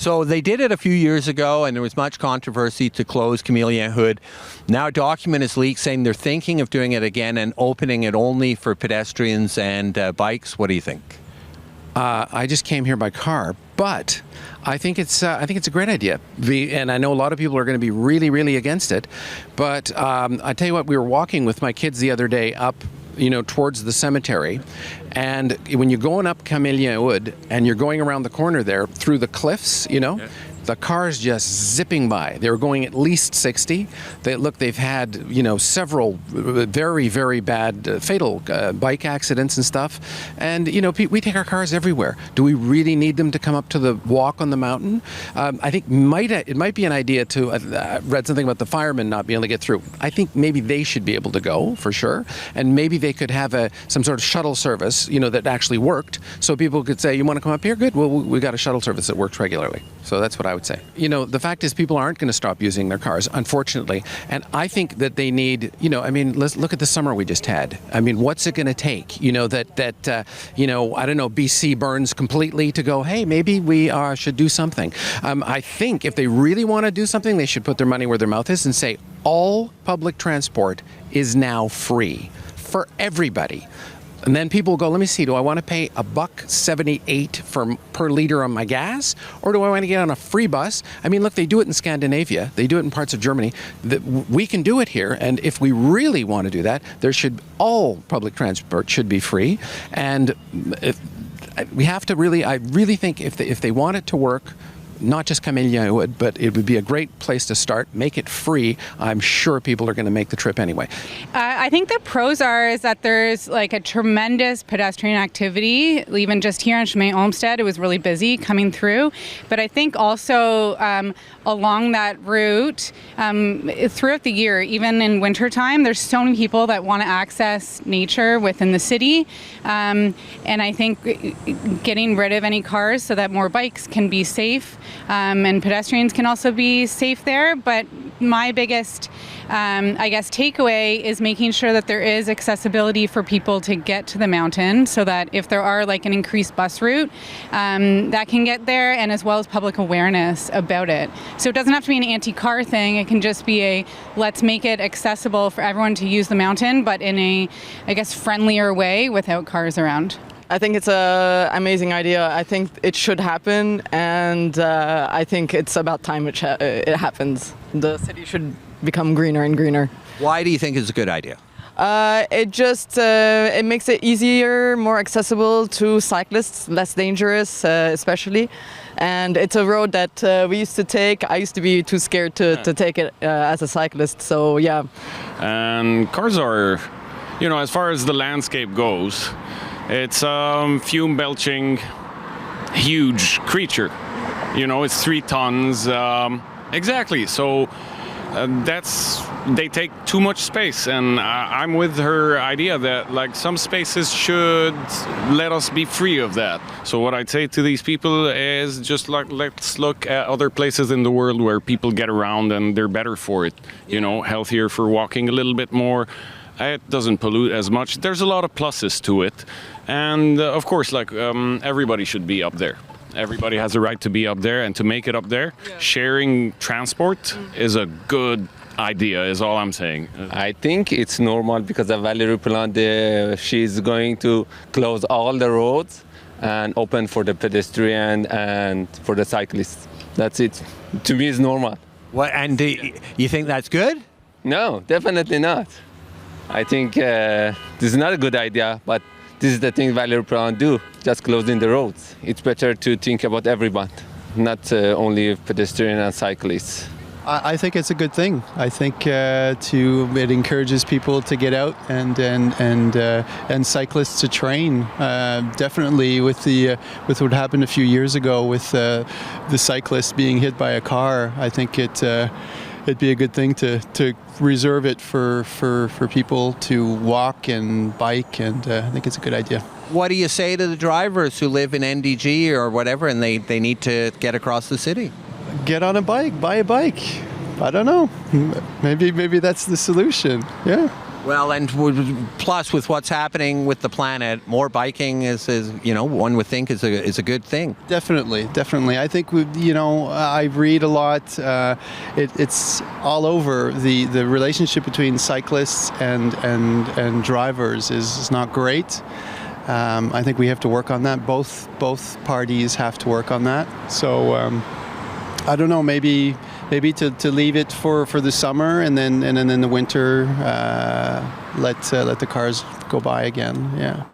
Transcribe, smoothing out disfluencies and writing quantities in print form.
So they did it a few years ago, and there was much controversy to close Camillien-Houde. Now a document is leaked saying they're thinking of doing it again and opening it only for pedestrians and bikes. What do you think? I just came here by car, but I think it's a great idea. And I know a lot of people are going to be really, really against it. But I tell you what, we were walking with my kids the other day up, towards the cemetery, and when you're going up Camillien-Houde and you're going around the corner there through the cliffs, the cars just zipping by. They were going at least 60. They've had, several very, very bad fatal bike accidents and stuff. And, we take our cars everywhere. Do we really need them to come up to the walk on the mountain? I think it might be an idea to, I read something about the firemen not being able to get through. I think maybe they should be able to go, for sure. And maybe they could have some sort of shuttle service, that actually worked. So people could say, you want to come up here? Good. Well, we got a shuttle service that works regularly. So that's what I would say. The fact is people aren't going to stop using their cars, unfortunately. And I think that they need, let's look at the summer we just had. I mean, what's it going to take, I don't know, BC burns completely to go, hey, maybe we should do something. I think if they really want to do something, they should put their money where their mouth is and say all public transport is now free for everybody. And then people go, let me see, do I want to pay $1.78 per liter on my gas? Or do I want to get on a free bus? I mean, look, they do it in Scandinavia. They do it in parts of Germany. We can do it here. And if we really want to do that, all public transport should be free. And we have to I really think if they want it to work, not just Camillien-Houde, but it would be a great place to start. Make it free. I'm sure people are going to make the trip anyway. I think the pros is that there's like a tremendous pedestrian activity. Even just here on Chemin Olmsted, it was really busy coming through. But I think also along that route, throughout the year, even in wintertime, there's so many people that want to access nature within the city. And I think getting rid of any cars so that more bikes can be safe. And pedestrians can also be safe there. But my biggest, takeaway is making sure that there is accessibility for people to get to the mountain so that if there are like an increased bus route, that can get there, and as well as public awareness about it. So it doesn't have to be an anti-car thing. It can just be let's make it accessible for everyone to use the mountain, but in a, friendlier way without cars around. I think it's an amazing idea. I think it should happen, and I think it's about time it happens. The city should become greener and greener. Why do you think it's a good idea? It makes it easier, more accessible to cyclists, less dangerous especially. And it's a road that we used to take. I used to be too scared to take it as a cyclist, so yeah. And cars are, as far as the landscape goes, it's fume-belching, huge creature. It's 3 tons. Exactly. So they take too much space, and I'm with her idea that some spaces should let us be free of that. So what I'd say to these people is just let's look at other places in the world where people get around and they're better for it. Healthier for walking a little bit more. It doesn't pollute as much. There's a lot of pluses to it. And of course, everybody should be up there. Everybody has a right to be up there and to make it up there. Yeah. Sharing transport is a good idea, is all I'm saying. I think it's normal because Valérie Plante, she's going to close all the roads and open for the pedestrian and for the cyclists. That's it. To me, it's normal. What? And you think that's good? No, definitely not. I think this is not a good idea, but this is the thing Valérie Plante do, just closing the roads. It's better to think about everyone, not only pedestrians and cyclists. I think it's a good thing. I think it encourages people to get out and cyclists to train. Definitely with what happened a few years ago with the cyclist being hit by a car, I think it'd be a good thing to reserve it for people to walk and bike, and I think it's a good idea. What do you say to the drivers who live in NDG or whatever and they need to get across the city? Get on a bike, buy a bike. I don't know. Maybe that's the solution. Yeah. Well, and plus with what's happening with the planet, more biking is one would think is a good thing. Definitely. I think I read a lot. It's all over. The relationship between cyclists and drivers is not great. I think we have to work on that. Both parties have to work on that. So I don't know. Maybe to leave it for the summer and then in the winter let the cars go by again. Yeah.